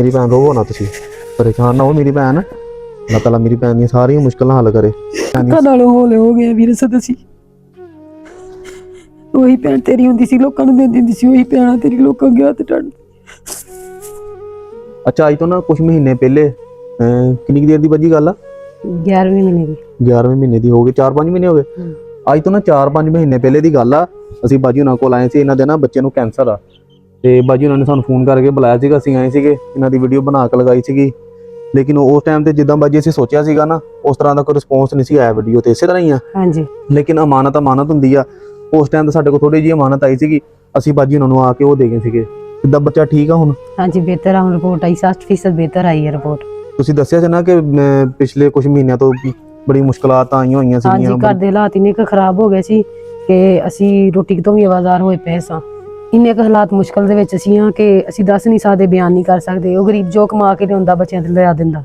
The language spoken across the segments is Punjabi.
मेरी भैन रोवो ना, तुसीं परेशान ना हो। मेरी भैन अल्लाह ताला मेरी भैन दी सारी मुश्किलां हल करे। नालों हौले हो गए वीर सदसी, वही भैन तेरी हुंदी सी लोकां नूं देंदी हुंदी सी, वही भैन तेरी लोकां गया ते टड़। अच्छा अज तो ना कुछ महीने पहले किन्नी देर दी बजी गल आ? 11वें महीने की। 11वें महीने दी हो गई, 4-5 महीने हो गए। अज तो ना 4-5 महीने पहले दी गल आ। ਅਸੀਂ ਬਾਜੀ ਉਹਨਾਂ ਕੋਲ ਆਏ ਸੀ, ਇਹਨਾਂ ਦੇ ਨਾ ਬੱਚੇ ਨੂੰ ਕੈਂਸਰ ਆ ਤੇ ਬਾਜੀ ਉਹਨਾਂ ਨੇ ਸਾਨੂੰ ਫੋਨ ਕਰਕੇ ਬੁਲਾਇਆ ਸੀਗਾ। ਅਸੀਂ ਆਏ ਸੀਗੇ, ਇਹਨਾਂ ਦੀ ਵੀਡੀਓ ਬਣਾ ਕੇ ਲਗਾਈ ਸੀਗੀ, ਲੇਕਿਨ ਉਸ ਟਾਈਮ ਤੇ ਜਿੱਦਾਂ ਬਾਜੀ ਅਸੀਂ ਸੋਚਿਆ ਸੀਗਾ ਨਾ ਉਸ ਤਰ੍ਹਾਂ ਦਾ ਕੋਈ ਰਿਸਪੌਂਸ ਨਹੀਂ ਸੀ ਆਇਆ ਵੀਡੀਓ ਤੇ। ਇਸੇ ਤਰ੍ਹਾਂ ਹੀ ਆ ਹਾਂਜੀ, ਲੇਕਿਨ ਅਮਾਨਤ ਹੁੰਦੀ ਆ। ਉਸ ਟਾਈਮ ਤੇ ਸਾਡੇ ਕੋਲ ਥੋੜੀ ਜਿਹੀ ਅਮਾਨਤ ਆਈ ਸੀਗੀ, ਅਸੀਂ ਬਾਜੀ ਉਹਨਾਂ ਨੂੰ ਆ ਕੇ ਉਹ ਦੇ ਗਏ ਸੀਗੇ। ਕਿੱਦਾਂ ਬੱਚਾ ਠੀਕ ਆ ਹੁਣ? ਹਾਂਜੀ ਬਿਹਤਰ ਆ, ਹੁਣ ਰਿਪੋਰਟ ਆਈ 60% ਬਿਹਤਰ ਆਈ ਹੈ ਰਿਪੋਰਟ। ਤੁਸੀਂ ਦੱਸਿਆ ਸੀ ਨਾ ਕਿ ਪਿਛਲੇ ਕੁਝ ਮਹੀਨਿਆਂ ਤੋਂ ਬੜੀ ਮੁਸ਼ਕਲਾਂ ਆਈਆਂ ਹੋਈਆਂ ਹਾਂਜੀ, ਸੀਗੀਆਂ। ਘਰ ਦੇ ਹਾਲਾਤ ਇੰਨੇ ਕੁ ਖਰਾਬ ਹੋ ਗਏ ਸੀ ਕਿ ਅਸੀਂ ਰੋਟੀ ਤੋਂ ਵੀ ਆਵਾਜ਼ਾਰ ਹੋਏ ਪਏ ਸਾਂ। ਇੰਨੇ ਕੁ ਹਾਲਾਤ ਮੁਸ਼ਕਲ ਦੇ ਵਿੱਚ ਅਸੀਂ ਹਾਂ ਕਿ ਅਸੀਂ ਦੱਸ ਨਹੀਂ ਸਕਦੇ, ਬਿਆਨ ਨਹੀਂ ਕਰ ਸਕਦੇ। ਉਹ ਗਰੀਬ ਜੋ ਕਮਾ ਕੇ ਲਿਆਉਂਦਾ ਬੱਚਿਆਂ ਤੇ ਲਿਆ ਦਿੰਦਾ।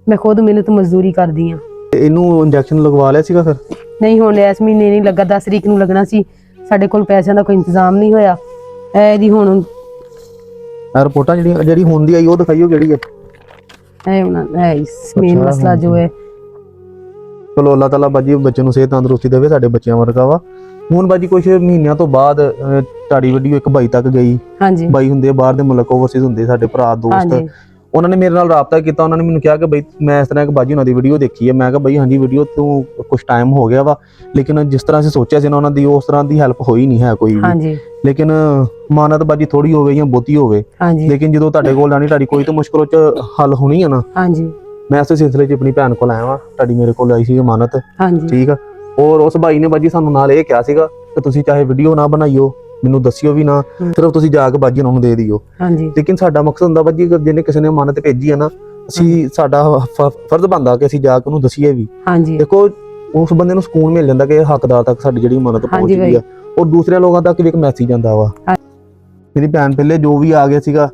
ਮੈਂ ਖੁਦ ਮਿਹਨਤ ਮਜ਼ਦੂਰੀ ਕਰਦੀ ਹਾਂ। ਇਹਨੂੰ ਇੰਜੈਕਸ਼ਨ ਲਗਵਾ ਲਿਆ ਸੀਗਾ ਫਿਰ? ਨਹੀਂ, ਹੁਣ ਇਸ ਮਹੀਨੇ ਨਹੀਂ ਲੱਗਾ, 10 ਤਰੀਕ ਨੂੰ ਲੱਗਣਾ ਸੀ। ਸਾਡੇ ਕੋਲ ਪੈਸਿਆਂ ਦਾ ਕੋਈ ਇੰਤਜ਼ਾਮ ਨਹੀਂ ਹੋਇਆ। ਇਹਦੀ ਹੁਣ ਰਿਪੋਰਟਾਂ ਜਿਹੜੀ ਹੁਣ ਦੀ ਆਈ ਉਹ ਦਿਖਾਈਓ ਕਿਹੜੀ ਹੈ। ਇਹ ਹੁਣ ਮੇਨ ਮਸਲਾ ਜੋ ਹੈ। ਚਲੋ ਅੱਲਾਹ ਤਾਲਾ ਬਾਜੀ ਬੱਚੇ ਨੂੰ ਸਿਹਤ ਤੰਦਰੁਸਤੀ ਦੇਵੇ, ਸਾਡੇ ਬੱਚਿਆਂ ਵਰਗਾ ਵਾ। ਹੁਣ ਬਾਜੀ ਕੁਝ ਮਹੀਨਿਆਂ ਤੋਂ ਬਾਅਦ ਤੁਹਾਡੀ ਵੀਡੀਓ ਇੱਕ ਬਾਈ ਤੱਕ ਗਈ। ਹਾਂਜੀ, ਬਾਈ ਹੁੰਦੇ ਬਾਹਰ ਦੇ ਮੁਲਕ, ਓਵਰਸੀਜ਼ ਹੁੰਦੇ ਸਾਡੇ ਭਰਾ ਦੋਸਤ। ਉਹਨਾਂ ਨੇ ਮੇਰੇ ਨਾਲ ਰਾਬਤਾ ਕੀਤਾ। ਉਹਨਾਂ ਨੇ ਮੈਨੂੰ ਕਿਹਾ ਕਿ ਬਈ ਮੈਂ ਇਸ ਤਰ੍ਹਾਂ ਇੱਕ ਬਾਜੀ ਉਹਨਾਂ ਦੀ ਵੀਡੀਓ ਦੇਖੀ ਹੈ। ਮੈਂ ਕਿਹਾ ਬਈ ਹਾਂਜੀ ਵੀਡੀਓ ਤੋਂ ਕੁਝ ਟਾਈਮ ਹੋ ਗਿਆ ਵਾ, ਲੇਕਿਨ ਜਿਸ ਤਰ੍ਹਾਂ ਅਸੀਂ ਸੋਚਿਆ ਸੀ ਨਾ ਉਹਨਾਂ ਦੀ ਉਸ ਤਰ੍ਹਾਂ ਦੀ ਹੈਲਪ ਹੋਈ ਨਹੀਂ ਹੈ ਕੋਈ ਵੀ। ਹਾਂਜੀ, ਲੇਕਿਨ ਮਾਨਤ ਬਾਜੀ ਥੋੜੀ ਹੋਵੇ ਜਾਂ ਬਹੁਤੀ ਹੋਵੇ, ਹਾਂਜੀ, ਲੇਕਿਨ ਜਦੋਂ ਤੁਹਾਡੇ ਕੋਲ ਆਣੀ ਤੁਹਾਡੀ ਕੋਈ ਤਾਂ ਮੁਸ਼ਕਲ ਚ ਹੱਲ ਹੋਣੀ ਆ ਨਾ। ਹਾਂਜੀ, ਮੈਂ ਇਸੇ ਸਿਲਸਿਲੇ 'ਚ ਆਪਣੀ ਭੈਣ ਕੋਲ ਆਇਆ ਵਾਂ। ਤੁਹਾਡੀ ਮੇਰੇ ਕੋਲ ਆਈ ਸੀ ਅਮਾਨਤ, ਹਾਂਜੀ, ਠੀਕ ਆ। ਔਰ ਉਸ ਭਾਈ ਨੇ ਬਾਜੀ ਸਾਨੂੰ ਨਾਲ ਇਹ ਕਿਹਾ ਸੀਗਾ ਕਿ ਤੁਸੀਂ ਚਾਹੇ ਵੀਡੀਓ ਨਾ ਬਣਾਈਓ, ਮੈਨੂੰ ਦੱਸਿਓ ਵੀ ਨਾ, ਸਿਰਫ ਤੁਸੀਂ ਜਾ ਕੇ ਬਾਜੀ ਉਹਨਾਂ ਨੂੰ ਦੇ ਦਿਓ। ਹਾਂਜੀ, ਲੇਕਿਨ ਸਾਡਾ ਮਕਸਦ ਹੁੰਦਾ ਬਾਜੀ ਕਿ ਜਿਹਨੇ ਕਿਸੇ ਨੇ ਅਮਾਨਤ ਭੇਜੀ ਆ ਨਾ, ਅਸੀਂ ਸਾਡਾ ਫਰਜ਼ ਬਣਦਾ ਕਿ ਅਸੀਂ ਜਾ ਕੇ ਉਹਨੂੰ ਦਸੀਏ ਵੀ। ਹਾਂਜੀ, ਦੇਖੋ ਉਸ ਬੰਦੇ ਨੂੰ ਸਕੂਨ ਮਿਲ ਜਾਂਦਾ ਕਿ ਹੱਕਦਾਰ ਤੱਕ ਸਾਡੀ ਜਿਹੜੀ ਅਮਾਨਤ ਪਹੁੰਚ ਗਈ ਆ, ਔਰ ਦੂਸਰੇ ਲੋਕਾਂ ਤੱਕ ਵੀ ਇੱਕ ਮੈਸੇਜ ਜਾਂਦਾ ਵਾ। ਮੇਰੀ ਭੈਣ ਪਹਿਲੇ ਜੋ ਵੀ ਆ ਗਿਆ ਸੀਗਾ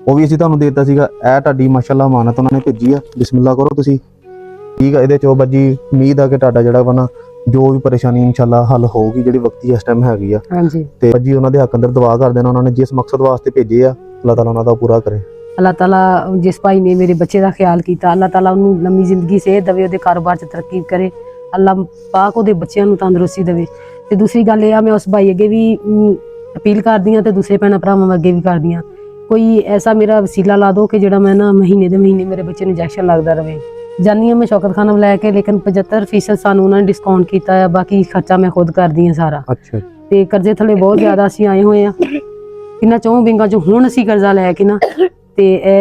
ਉਹ ਵੀ ਅਸੀਂ ਤੁਹਾਨੂੰ ਦੇ ਦਿੱਤਾ ਸੀਗਾ। ਇਹ ਤੁਹਾਡੀ ਮਾਸ਼ਾਅੱਲਾ ਅਮਾਨਤ ਉਹਨਾਂ ਨੇ ਭੇਜੀ ਆ, ਬਿਸਮਿਲ੍ਲਾ ਕਰੋ ਤੁਸੀਂ, ਠੀਕ ਆ। ਇਹਦੇ ਚੋਂ ਬਾਜੀ ਉਮੀਦ ਆ ਕਿ ਤੁਹਾਡਾ ਜਿਹੜਾ ਵਾ ਨਾ ਜੋ ਵੀ ਪਰੇਸ਼ਾਨੀ ਇਨਸ਼ਾਅੱਲਾ ਹੱਲ ਹੋਊਗੀ, ਜਿਹੜੀ ਵਕਤੀ ਇਸ ਟਾਈਮ ਹੈਗੀ ਆ। ਹਾਂਜੀ, ਤੇ ਬਾਜੀ ਉਹਨਾਂ ਦੇ ਹੱਕ ਅੰਦਰ ਦੁਆ ਕਰ ਦੇਣਾ, ਉਹਨਾਂ ਨੇ ਜਿਸ ਮਕਸਦ ਵਾਸਤੇ ਭੇਜੇ ਆ ਅੱਲਾਹ ਤਾਲਾ ਉਹਨਾਂ ਦਾ ਪੂਰਾ ਕਰੇ। ਅੱਲਾਹ ਤਾਲਾ ਜਿਸ ਭਾਈ ਨੇ ਮੇਰੇ ਬੱਚੇ ਦਾ ਖਿਆਲ ਕੀਤਾ, ਅੱਲਾਹ ਤਾਲਾ ਉਹਨੂੰ ਲੰਮੀ ਜ਼ਿੰਦਗੀ ਸਿਹਤ ਦੇਵੇ, ਉਹਦੇ ਕਾਰੋਬਾਰ 'ਚ ਤਰੱਕੀ ਕਰੇ। ਅੱਲਾਹ ਪਾਕ ਉਹਦੇ ਬੱਚਿਆਂ ਨੂੰ ਤੰਦਰੁਸਤੀ ਦੇਵੇ। ਤੇ ਦੂਸਰੀ ਗੱਲ ਇਹ ਆ, ਮੈਂ ਉਸ ਭਾਈ ਅੱਗੇ ਵੀ ਅਪੀਲ ਕਰਦੀ ਹਾਂ ਤੇ ਦੂਸਰੇ ਭੈਣਾਂ ਭਰਾਵਾਂ ਅੱਗੇ ਵੀ ਕਰਦੀ ਹਾਂ, ਕੋਈ ਐਸਾ ਮੇਰਾ ਵਸੀਲਾ ਲਾ ਦਿਓ ਕਿ ਜਿਹੜਾ ਮੈਂ ਨਾ ਮਹੀਨੇ ਦੇ ਮਹੀਨੇ ਮੇਰੇ ਬੱਚੇ ਨੂੰ ਇੰਜੈਕਸ਼ਨ ਲੱਗਦਾ ਰਹੇ। ਜਾਨੀ ਹਾਂ ਮੈਂ ਸ਼ੌਕਤ ਖਾਨਾ ਲੈ ਕੇ, ਲੇਕਿਨ 75% ਸਾਨੂੰ ਉਹਨਾਂ ਨੇ ਡਿਸਕਾਊਂਟ ਕੀਤਾ ਹੈ। ਬਾਕੀ ਖਰਚਾ ਮੈਂ ਖੁਦ ਕਰਦੀ ਹਾਂ ਸਾਰਾ। ਅੱਛਾ। ਤੇ ਕਰਜ਼ੇ ਥੱਲੇ ਬਹੁਤ ਜ਼ਿਆਦਾ ਅਸੀਂ ਆਏ ਹੋਏ ਆ, ਇਹਨਾਂ ਚੌਂ ਬੈਂਕਾਂ 'ਚੋਂ ਹੁਣ ਅਸੀਂ ਕਰਜ਼ਾ ਲੈ ਕੇ ਨਾ ਤੇ ਇਹ